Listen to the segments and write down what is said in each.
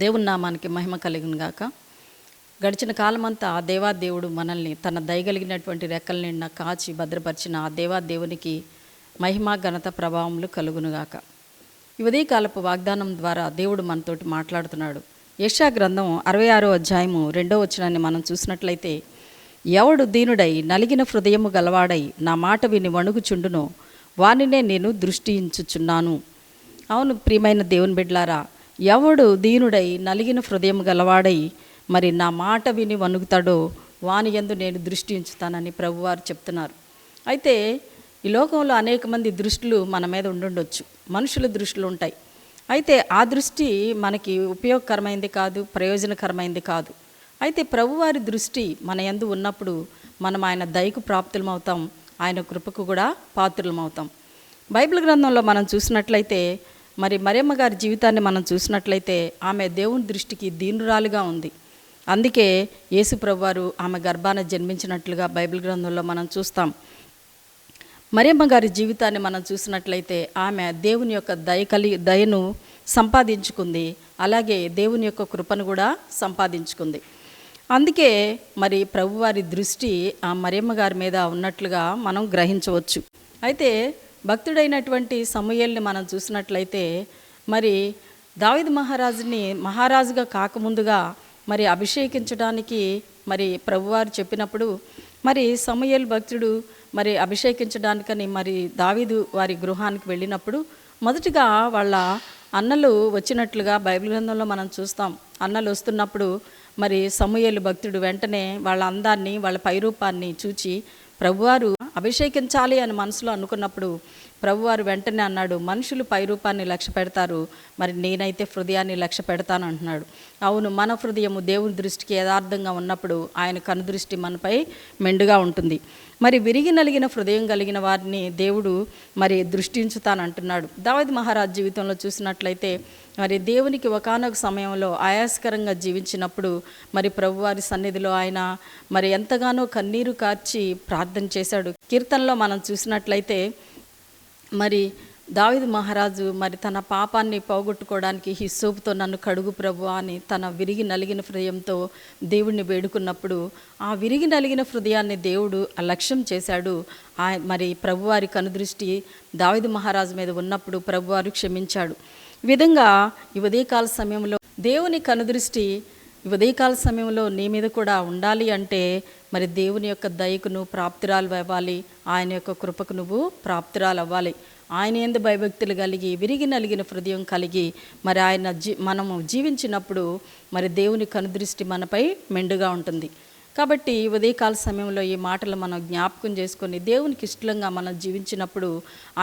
దేవుని నామానికి మహిమ కలుగును గాక. గడిచిన కాలమంతా ఆ దేవాదేవుడు మనల్ని తన దయగలిగినటువంటి రెక్కల నిండా కాచి భద్రపరిచిన ఆ దేవాదేవునికి మహిమ ఘనత ప్రభావములు కలుగునుగాక. ఈ ఉదయకాలపు వాగ్దానం ద్వారా దేవుడు మనతోటి మాట్లాడుతున్నాడు. యెషయా గ్రంథం 66వ అధ్యాయము 2వ వచనాన్ని మనం చూసినట్లయితే, ఎవడు దీనుడై నలిగిన హృదయము గలవాడై నా మాట విని వణుకుచుండునో వానినే నేను దృష్టించుచున్నాను. అవును ప్రియమైన దేవుని బిడ్డలారా, ఎవడు దీనుడై నలిగిన హృదయం గలవాడై మరి నా మాట విని వణుకుతాడో వాని యందు నేను దృష్టి ఉంచుతానని ప్రభువారు చెప్తున్నారు. అయితే ఈ లోకంలో అనేక మంది దృష్టిలు మన మీద ఉండుండొచ్చు, మనుషుల దృష్టిలు ఉంటాయి. అయితే ఆ దృష్టి మనకి ఉపయోగకరమైంది కాదు, ప్రయోజనకరమైంది కాదు. అయితే ప్రభువారి దృష్టి మన యందు ఉన్నప్పుడు మనం ఆయన దయకు ప్రాప్తులమవుతాం, ఆయన కృపకు కూడా పాత్రులమవుతాం. బైబిల్ గ్రంథంలో మనం చూసినట్లయితే మరి మరియమ్మ గారి జీవితాన్ని మనం చూసినట్లయితే ఆమె దేవుని దృష్టికి దీనురాలుగా ఉంది. అందుకే యేసు ప్రభువారు ఆమె గర్భాన జన్మించినట్లుగా బైబిల్ గ్రంథంలో మనం చూస్తాం. మరియమ్మ గారి జీవితాన్ని మనం చూసినట్లయితే ఆమె దేవుని యొక్క దయను సంపాదించుకుంది, అలాగే దేవుని యొక్క కృపను కూడా సంపాదించుకుంది. అందుకే మరి ప్రభువారి దృష్టి ఆ మరియమ్మ గారి మీద ఉన్నట్లుగా మనం గ్రహించవచ్చు. అయితే భక్తుడైనటువంటి సమూయేలుని మనం చూసినట్లయితే మరి దావీదు మహారాజుగా కాకముందుగా మరి అభిషేకించడానికి మరి ప్రభువారు చెప్పినప్పుడు మరి సమూయేలు భక్తుడు మరి అభిషేకించడానికని మరి దావీదు వారి గృహానికి వెళ్ళినప్పుడు మొదటిగా వాళ్ళ అన్నలు వచ్చినట్లుగా బైబిల్ గ్రంథంలో మనం చూస్తాం. అన్నలు వస్తున్నప్పుడు మరి సమూయేలు భక్తుడు వెంటనే వాళ్ళ అందాన్ని, వాళ్ళ పైరూపాన్ని చూచి ప్రభువారు అభిషేకించాలి అని మనసులో అనుకున్నప్పుడు ప్రభువారు వెంటనే అన్నాడు, మనుషులు పైరూపాన్ని లక్ష్య పెడతారు, మరి నేనైతే హృదయాన్ని లక్ష్య పెడతాను అంటున్నాడు. అవును, మన హృదయము దేవుని దృష్టికి యథార్థంగా ఉన్నప్పుడు ఆయన కనుదృష్టి మనపై మెండుగా ఉంటుంది. మరి విరిగి నలిగిన హృదయం కలిగిన వారిని దేవుడు మరి దృష్టించుతానంటున్నాడు. దావీదు మహారాజు జీవితంలో చూసినట్లయితే మరి దేవునికి ఒకానొక సమయంలో ఆయాసకరంగా జీవించినప్పుడు మరి ప్రభువారి సన్నిధిలో ఆయన మరి ఎంతగానో కన్నీరు కార్చి ప్రార్థన చేశాడు. కీర్తనలో మనం చూసినట్లయితే మరి దావీదు మహారాజు మరి తన పాపాన్ని పోగొట్టుకోవడానికి హిస్సోపుతో నన్ను కడుగు ప్రభువా అని తన విరిగి నలిగిన హృదయంతో దేవుణ్ణి వేడుకున్నప్పుడు ఆ విరిగి నలిగిన హృదయాన్ని దేవుడు అలక్ష్యం చేశాడు. మరి ప్రభువారి కనుదృష్టి దావీదు మహారాజు మీద ఉన్నప్పుడు ప్రభువారు క్షమించాడు. ఈ విధంగా ఈ ఉదయకాల సమయంలో దేవుని కనుదృష్టి ఈ ఉదయకాల సమయంలో నీ మీద కూడా ఉండాలి అంటే మరి దేవుని యొక్క దయకు నువ్వు ప్రాప్తురాలు అవ్వాలి, ఆయన యొక్క కృపకు నువ్వు ప్రాప్తురాలు అవ్వాలి. ఆయన యందు భయభక్తులు కలిగి విరిగి నలిగిన హృదయం కలిగి మరి మనము జీవించినప్పుడు మరి దేవుని కనుదృష్టి మనపై మెండుగా ఉంటుంది. కాబట్టి ఉదయకాల సమయంలో ఈ మాటలు మనం జ్ఞాపకం చేసుకొని దేవునికి ఇష్టంగా మనం జీవించినప్పుడు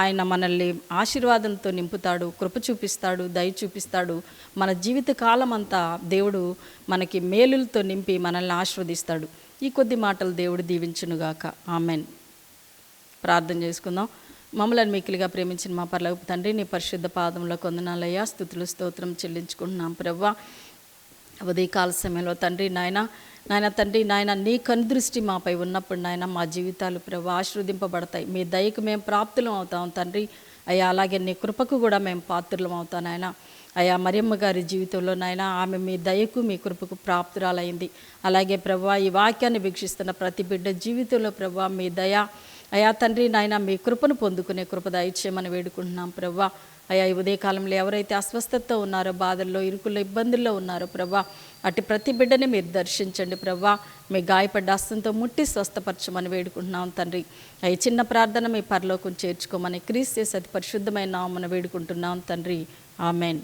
ఆయన మనల్ని ఆశీర్వాదంతో నింపుతాడు, కృప చూపిస్తాడు, దయ చూపిస్తాడు. మన జీవిత కాలం అంతా దేవుడు మనకి మేలులతో నింపి మనల్ని ఆశీర్వదిస్తాడు. ఈ కొద్ది మాటలు దేవుడు దీవించునుగాక. ఆమెన్. ప్రార్థన చేసుకుందాం. మమ్మల్ని మిక్కిలిగా ప్రేమించిన మా పరలోకపు తండ్రి, నీ పరిశుద్ధ పాదంలో కొందనాలయ్యా, స్తుతులు స్తోత్రం చెల్లించుకుంటున్నాం ప్రభువా. ఉదయకాల సమయంలో తండ్రి నాయన తండ్రి నీ కనుదృష్టి మాపై ఉన్నప్పుడు నాయన మా జీవితాలు ప్రభు ఆశీర్వదింపబడతాయి. మీ దయకు మేము ప్రాప్తులం అవుతాం తండ్రి అయ్యా, అలాగే నీ కృపకు కూడా మేము పాత్రులం అవుతాం నాయన. అయ్యా మరియమ్మ గారి జీవితంలో నాయన ఆమె మీ దయకు మీ కృపకు ప్రాప్తురాలైంది. అలాగే ప్రభు ఈ వాక్యాన్ని వీక్షిస్తున్న ప్రతి బిడ్డ జీవితంలో ప్రభు మీ దయ అయ్యా తండ్రి నాయన మీ కృపను పొందుకునే కృప దయచేయమని వేడుకుంటున్నాం ప్రభు. అయ్యా ఈ ఉదయకాలంలో ఎవరైతే అస్వస్థతతో ఉన్నారో, బాధల్లో, ఇరుకుల్లో, ఇబ్బందుల్లో ఉన్నారో ప్రభా, అటు ప్రతి బిడ్డని మీరు దర్శించండి ప్రభా. మీ గాయపడ్డ హస్తంతో ముట్టి స్వస్థపరచమని వేడుకుంటున్నాం తండ్రి. ఈ చిన్న ప్రార్థన మీ పరలోకం చేర్చుకోమని క్రీస్తు యేసు అతి పరిశుద్ధమైన నామమున వేడుకుంటున్నాం తండ్రి. ఆమెన్.